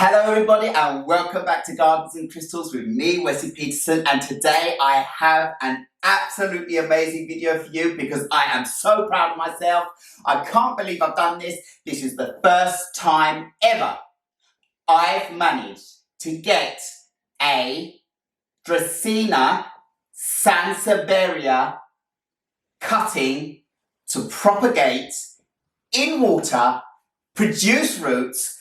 Hello everybody and welcome back to Gardens and Crystals with me, Wesley Peterson, and today I have an absolutely amazing video for you because I am so proud of myself. I can't believe I've done this. This is the first time ever I've managed to get a Dracaena Sansevieria cutting to propagate in water, produce roots,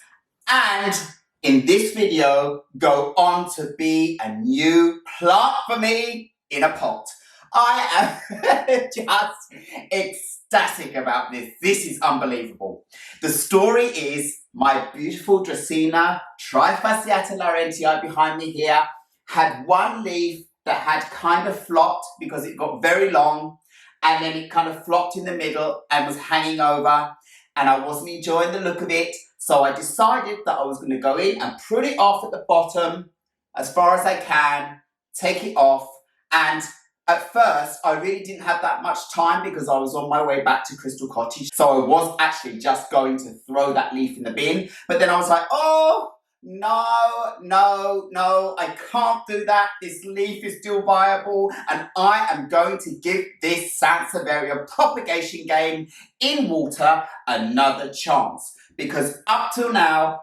and in this video, go on to be a new plant for me in a pot. I am just ecstatic about this. This is unbelievable. The story is my beautiful Dracaena trifasciata Laurentii behind me here had one leaf that had kind of flopped because it got very long, and then it kind of flopped in the middle and was hanging over, and I wasn't enjoying the look of it. So I decided that I was going to go in and prune it off at the bottom as far as I can, take it off. And at first, I really didn't have that much time because I was on my way back to Crystal Cottage. So I was actually just going to throw that leaf in the bin. But then I was like, oh, no, I can't do that. This leaf is still viable. And I am going to give this Sansevieria propagation game in water another chance. Because up till now,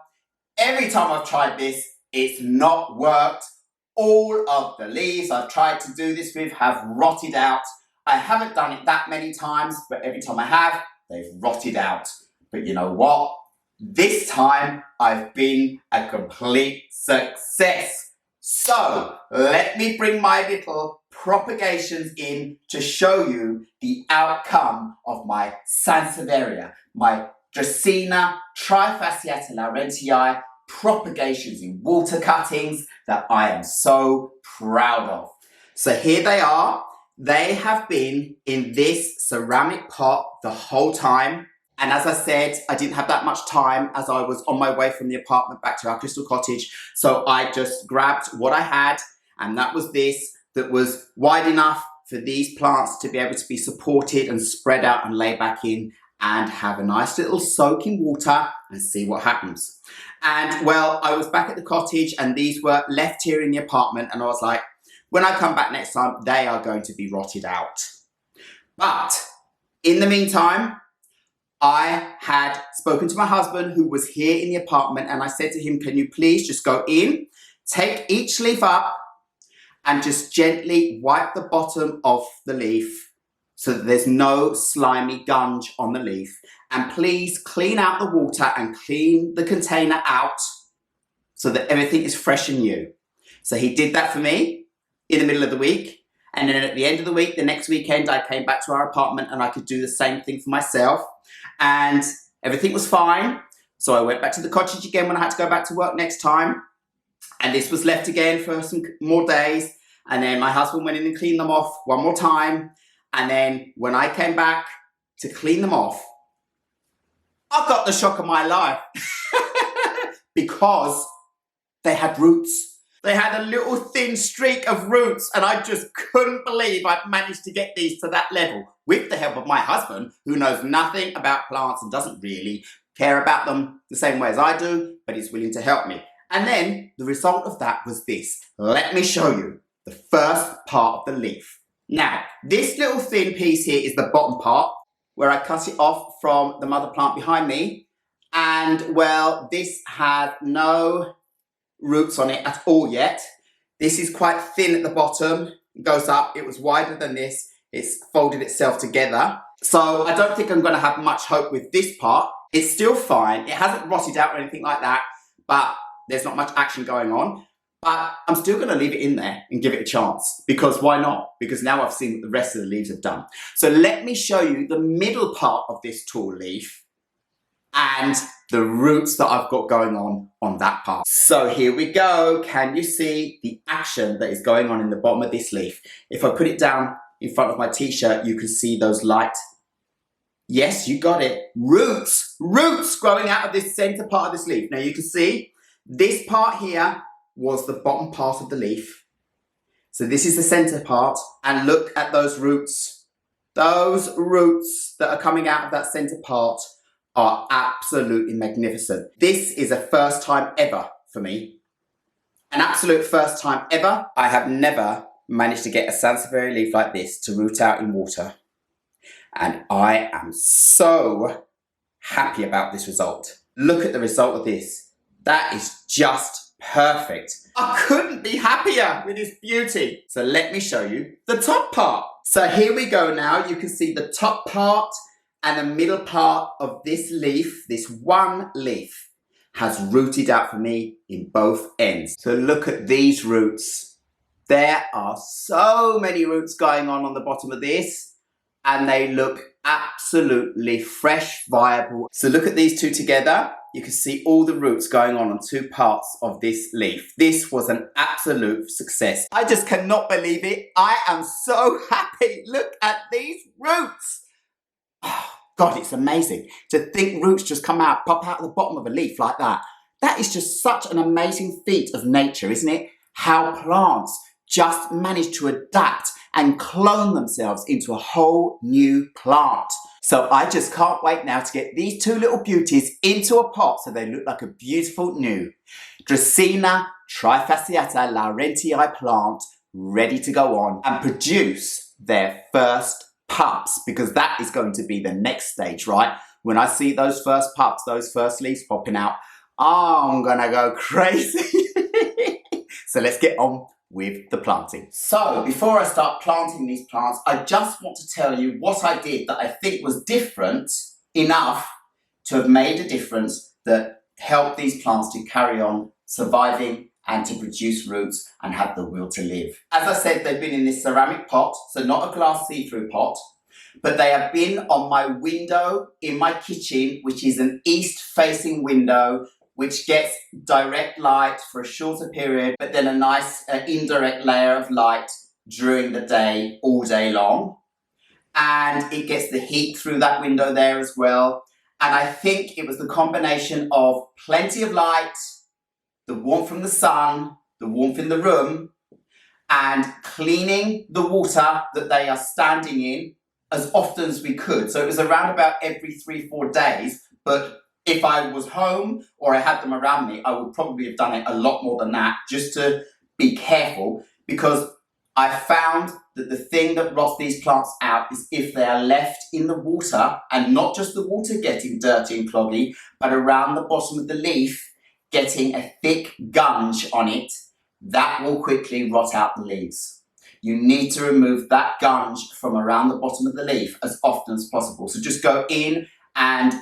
every time I've tried this, it's not worked. All of the leaves I've tried to do this with have rotted out. I haven't done it that many times, but every time I have, they've rotted out. But you know what? This time, I've been a complete success. So, let me bring my little propagations in to show you the outcome of my Sansevieria, my Dracaena trifasciata Laurentii propagations in water cuttings that I am so proud of. So here they are. They have been in this ceramic pot the whole time. And as I said, I didn't have that much time as I was on my way from the apartment back to our Crystal Cottage. So I just grabbed what I had, and that was this, that was wide enough for these plants to be able to be supported and spread out and lay back in and have a nice little soak in water and see what happens. And well, I was back at the cottage and these were left here in the apartment, and I was like, when I come back next time, they are going to be rotted out. But in the meantime, I had spoken to my husband who was here in the apartment, and I said to him, can you please just go in, take each leaf up and just gently wipe the bottom of the leaf so that there's no slimy gunge on the leaf. And please clean out the water and clean the container out so that everything is fresh and new. So he did that for me in the middle of the week. And then at the end of the week, the next weekend, I came back to our apartment and I could do the same thing for myself. And everything was fine. So I went back to the cottage again when I had to go back to work next time. And this was left again for some more days. And then my husband went in and cleaned them off one more time. And then when I came back to clean them off, I got the shock of my life because they had roots. They had a little thin streak of roots, and I just couldn't believe I'd managed to get these to that level with the help of my husband, who knows nothing about plants and doesn't really care about them the same way as I do, but he's willing to help me. And then the result of that was this. Let me show you the first part of the leaf. Now, this little thin piece here is the bottom part where I cut it off from the mother plant behind me. And well, this has no roots on it at all yet. This is quite thin at the bottom. It goes up. It was wider than this. It's folded itself together. So I don't think I'm going to have much hope with this part. It's still fine. It hasn't rotted out or anything like that, but there's not much action going on. But I'm still going to leave it in there and give it a chance, because why not? Because now I've seen what the rest of the leaves have done. So let me show you the middle part of this tall leaf and the roots that I've got going on that part. So here we go. Can you see the action that is going on in the bottom of this leaf? If I put it down in front of my t-shirt, you can see those light, yes, you got it, roots growing out of this center part of this leaf. Now you can see this part here was the bottom part of the leaf. So this is the center part, and look at those roots. Those roots that are coming out of that center part are absolutely magnificent. This is a first time ever for me. An absolute first time ever. I have never managed to get a Sansevieria leaf like this to root out in water. And I am so happy about this result. Look at the result of this. That is just perfect. I couldn't be happier with this beauty. So let me show you the top part. So here we go now. You can see the top part and the middle part of this leaf, this one leaf, has rooted out for me in both ends. So look at these roots. There are so many roots going on the bottom of this, and they look absolutely fresh, viable. So look at these two together. You can see all the roots going on two parts of this leaf. This was an absolute success. I just cannot believe it. I am so happy. Look at these roots. Oh, God, it's amazing to think roots just come out, pop out of the bottom of a leaf like that. That is just such an amazing feat of nature, isn't it? How plants just manage to adapt and clone themselves into a whole new plant. So I just can't wait now to get these two little beauties into a pot so they look like a beautiful new Dracaena trifasciata Laurentii plant ready to go on and produce their first pups, because that is going to be the next stage, right? When I see those first pups, those first leaves popping out, I'm gonna go crazy. So let's get on with the planting. So before I start planting these plants, I just want to tell you what I did that I think was different enough to have made a difference that helped these plants to carry on surviving and to produce roots and have the will to live. As I said, they've been in this ceramic pot, so not a glass see-through pot, but they have been on my window in my kitchen, which is an east-facing window, which gets direct light for a shorter period, but then a nice indirect layer of light during the day, all day long. And it gets the heat through that window there as well. And I think it was the combination of plenty of light, the warmth from the sun, the warmth in the room, and cleaning the water that they are standing in as often as we could. So it was around about every 3-4 days, but if I was home or I had them around me, I would probably have done it a lot more than that, just to be careful, because I found that the thing that rots these plants out is if they are left in the water, and not just the water getting dirty and cloggy, but around the bottom of the leaf getting a thick gunge on it, that will quickly rot out the leaves. You need to remove that gunge from around the bottom of the leaf as often as possible. So just go in and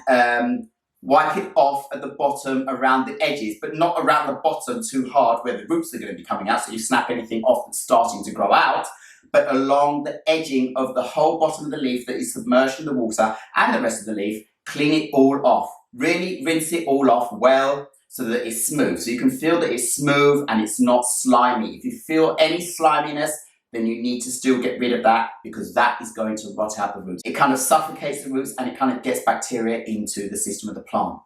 wipe it off at the bottom around the edges, but not around the bottom too hard where the roots are going to be coming out, so you snap anything off that's starting to grow out, but along the edging of the whole bottom of the leaf that is submerged in the water and the rest of the leaf. Clean it all off. Really rinse it all off well so that it's smooth. So you can feel that it's smooth and it's not slimy. If you feel any sliminess, then you need to still get rid of that, because that is going to rot out the roots. It kind of suffocates the roots and it kind of gets bacteria into the system of the plant.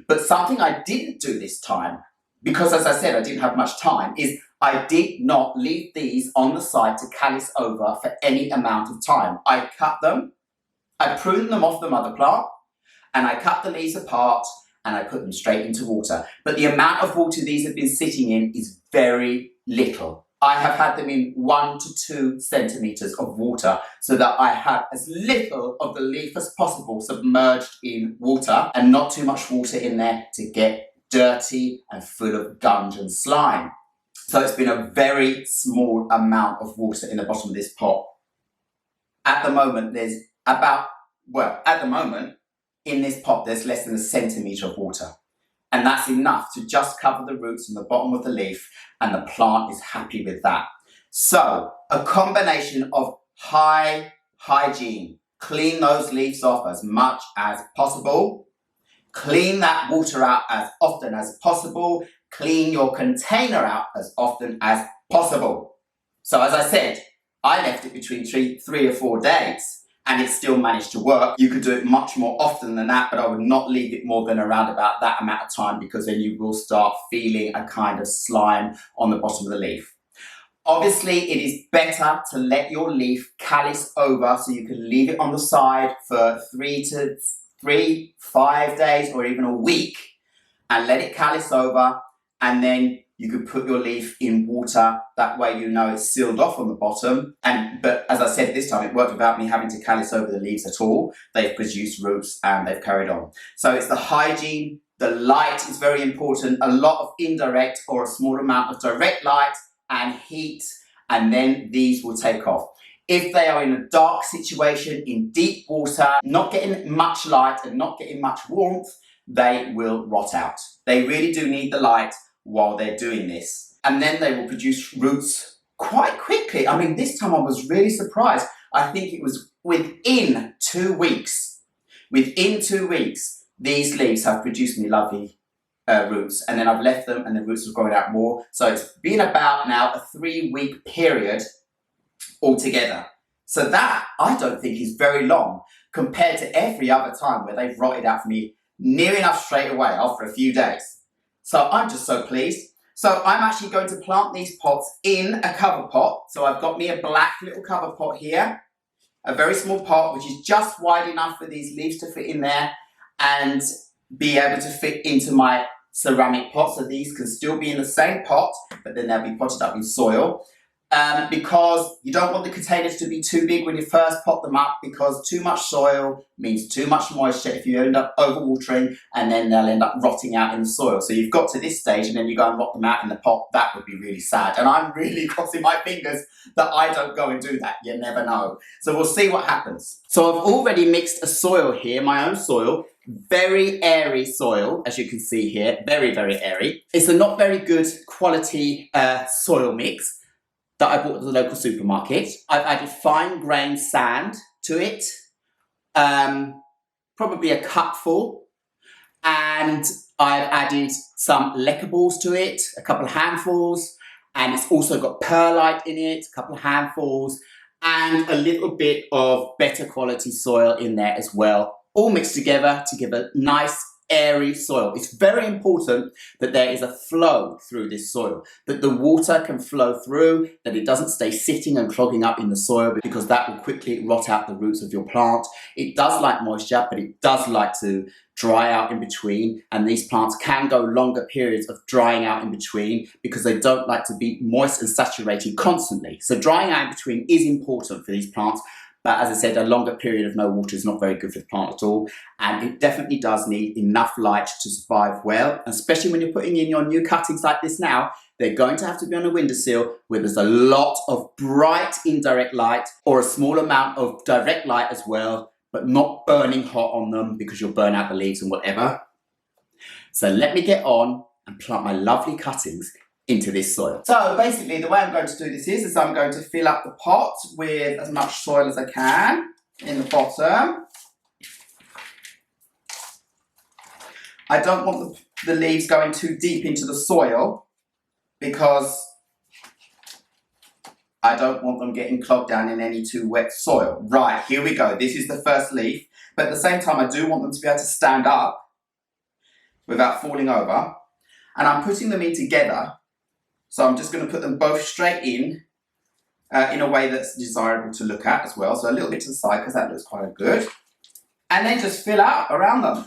But something I didn't do this time, because as I said, I didn't have much time, is I did not leave these on the side to callus over for any amount of time. I cut them, I pruned them off the mother plant, and I cut the leaves apart and I put them straight into water. But the amount of water these have been sitting in is very little. I have had them in 1 to 2 centimeters of water so that I have as little of the leaf as possible submerged in water and not too much water in there to get dirty and full of gunge and slime. So it's been a very small amount of water in the bottom of this pot. At the moment, there's in this pot, there's less than a centimetre of water. And that's enough to just cover the roots and the bottom of the leaf, and the plant is happy with that. So, a combination of high hygiene. Clean those leaves off as much as possible. Clean that water out as often as possible. Clean your container out as often as possible. So as I said, I left it between 3 or 4 days. And it still managed to work. You could do it much more often than that, but I would not leave it more than around about that amount of time, because then you will start feeling a kind of slime on the bottom of the leaf. Obviously, it is better to let your leaf callus over, so you can leave it on the side for 5 days or even a week and let it callus over. and then you could put your leaf in water. That way you know it's sealed off on the bottom. But as I said this time, it worked without me having to callus over the leaves at all. They've produced roots and they've carried on. So it's the hygiene, the light is very important, a lot of indirect or a small amount of direct light and heat, and then these will take off. If they are in a dark situation, in deep water, not getting much light and not getting much warmth, they will rot out. They really do need the light while they're doing this. And then they will produce roots quite quickly. I mean, this time I was really surprised. I think it was within 2 weeks. Within 2 weeks, these leaves have produced me lovely roots. And then I've left them and the roots have grown out more. So it's been about now a 3-week period altogether. So that, I don't think, is very long compared to every other time where they've rotted out for me near enough straight away after a few days. So I'm just so pleased. So I'm actually going to plant these pots in a cover pot. So I've got me a black little cover pot here, a very small pot which is just wide enough for these leaves to fit in there and be able to fit into my ceramic pot. So these can still be in the same pot, but then they'll be potted up in soil. Because you don't want the containers to be too big when you first pot them up, because too much soil means too much moisture if you end up overwatering, and then they'll end up rotting out in the soil. So you've got to this stage and then you go and rot them out in the pot. That would be really sad. And I'm really crossing my fingers that I don't go and do that. You never know. So we'll see what happens. So I've already mixed a soil here, my own soil. Very airy soil, as you can see here. Very, very airy. It's a not very good quality soil mix that I bought at the local supermarket. I've added fine grained sand to it, probably a cupful, and I've added some lecker balls to it, a couple of handfuls, and it's also got perlite in it, a couple of handfuls, and a little bit of better quality soil in there as well, all mixed together to give a nice airy soil. It's very important that there is a flow through this soil, that the water can flow through, that it doesn't stay sitting and clogging up in the soil, because that will quickly rot out the roots of your plant. It does like moisture, but it does like to dry out in between, and these plants can go longer periods of drying out in between because they don't like to be moist and saturated constantly. So drying out in between is important for these plants. But as I said, a longer period of no water is not very good for the plant at all. And it definitely does need enough light to survive well. Especially when you're putting in your new cuttings like this now, they're going to have to be on a windowsill where there's a lot of bright indirect light, or a small amount of direct light as well, but not burning hot on them because you'll burn out the leaves and whatever. So let me get on and plant my lovely cuttings into this soil. So basically the way I'm going to do this is I'm going to fill up the pot with as much soil as I can in the bottom. I don't want the leaves going too deep into the soil because I don't want them getting clogged down in any too wet soil. Right, here we go. This is the first leaf, but at the same time I do want them to be able to stand up without falling over. And I'm putting them in together. So I'm just going to put them both straight in a way that's desirable to look at as well. So a little bit to the side because that looks quite good. And then just fill up around them.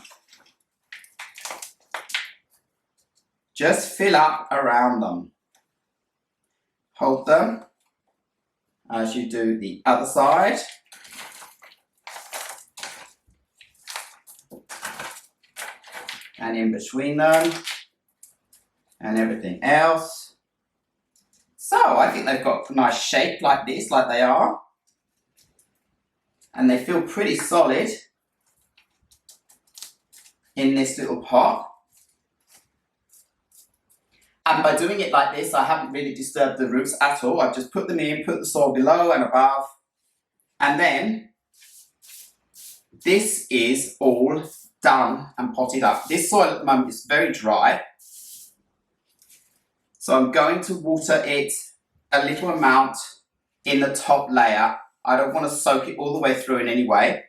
Just fill up around them. Hold them as you do the other side. And in between them and everything else. So I think they've got a nice shape like this, like they are. And they feel pretty solid in this little pot. And by doing it like this, I haven't really disturbed the roots at all. I've just put them in, put the soil below and above. And then this is all done and potted up. This soil at the moment is very dry. So I'm going to water it a little amount in the top layer. I don't want to soak it all the way through in any way.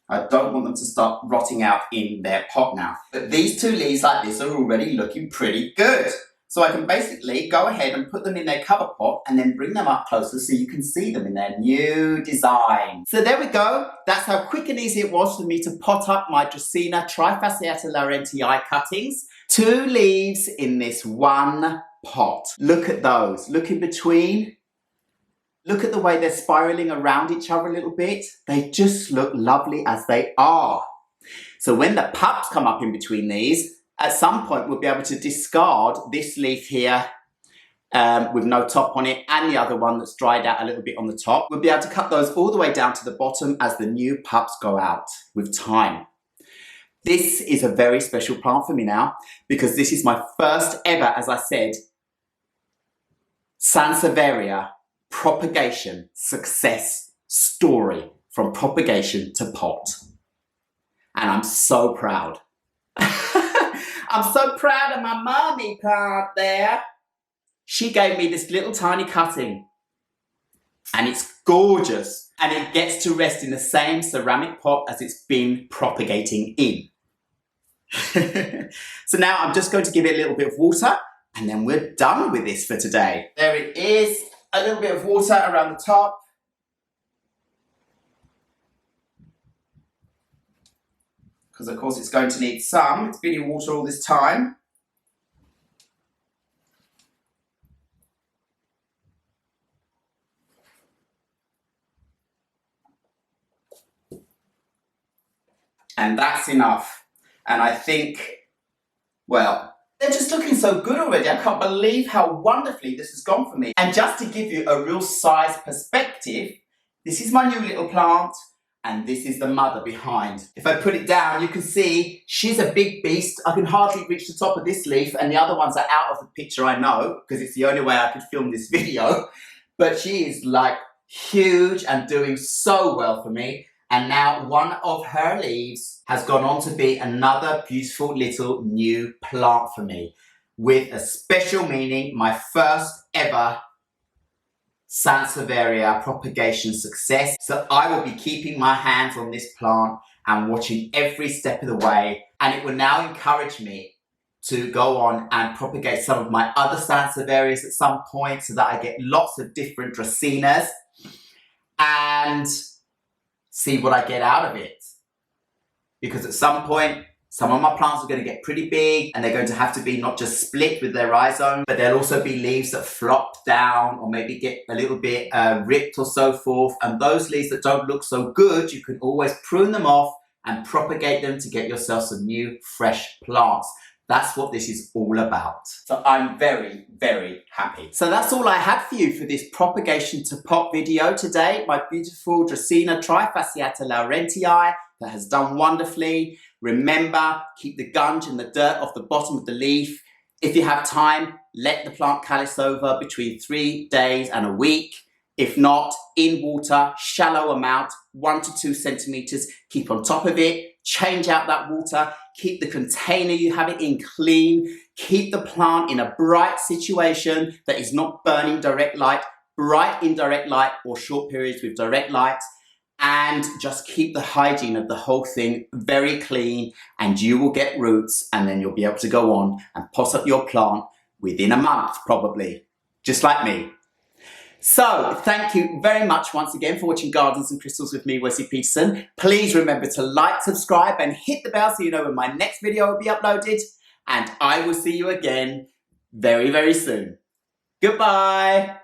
I don't want them to start rotting out in their pot now. But these two leaves like this are already looking pretty good. So I can basically go ahead and put them in their cover pot and then bring them up closer so you can see them in their new design. So there we go. That's how quick and easy it was for me to pot up my Dracaena trifasciata Laurentii cuttings. 2 leaves in this one pot. Look at those. Look in between. Look at the way they're spiraling around each other a little bit. They just look lovely as they are. So when the pups come up in between these, at some point we'll be able to discard this leaf here with no top on it, and the other one that's dried out a little bit on the top. We'll be able to cut those all the way down to the bottom as the new pups go out with time. This is a very special plant for me now because this is my first ever, as I said, Sansevieria propagation success story from propagation to pot. And I'm so proud. I'm so proud of my mommy plant there. She gave me this little tiny cutting and it's gorgeous and it gets to rest in the same ceramic pot as it's been propagating in. So now I'm just going to give it a little bit of water and then we're done with this for today. There it is, a little bit of water around the top. Because of course it's going to need some. It's been in water all this time. And that's enough. And I think, well, they're just looking so good already. I can't believe how wonderfully this has gone for me. And just to give you a real size perspective, this is my new little plant and this is the mother behind. If I put it down, you can see she's a big beast. I can hardly reach the top of this leaf and the other ones are out of the picture, I know, because it's the only way I could film this video. But she is like huge and doing so well for me. And now one of her leaves has gone on to be another beautiful little new plant for me with a special meaning, my first ever Sansevieria propagation success. So I will be keeping my hands on this plant and watching every step of the way. And it will now encourage me to go on and propagate some of my other Sansevierias at some point so that I get lots of different Dracaenas and see what I get out of it. Because at some point, some of my plants are going to get pretty big and they're going to have to be not just split with their rhizome, but there'll also be leaves that flop down or maybe get a little bit ripped or so forth. And those leaves that don't look so good, you can always prune them off and propagate them to get yourself some new fresh plants. That's what this is all about. So I'm very, very happy. So that's all I had for you for this propagation to pot video today. My beautiful Dracaena trifasciata Laurentii that has done wonderfully. Remember, keep the gunge and the dirt off the bottom of the leaf. If you have time, let the plant callus over between 3 days and a week. If not, in water, shallow amount, 1 to 2 centimeters. Keep on top of it. Change out that water. Keep the container you have it in clean. Keep the plant in a bright situation that is not burning direct light, bright indirect light or short periods with direct light. And just keep the hygiene of the whole thing very clean and you will get roots and then you'll be able to go on and pot up your plant within a month probably, just like me. So, thank you very much once again for watching Gardens and Crystals with me, Wesley Peterson. Please remember to like, subscribe and hit the bell so you know when my next video will be uploaded. And I will see you again very, very soon. Goodbye.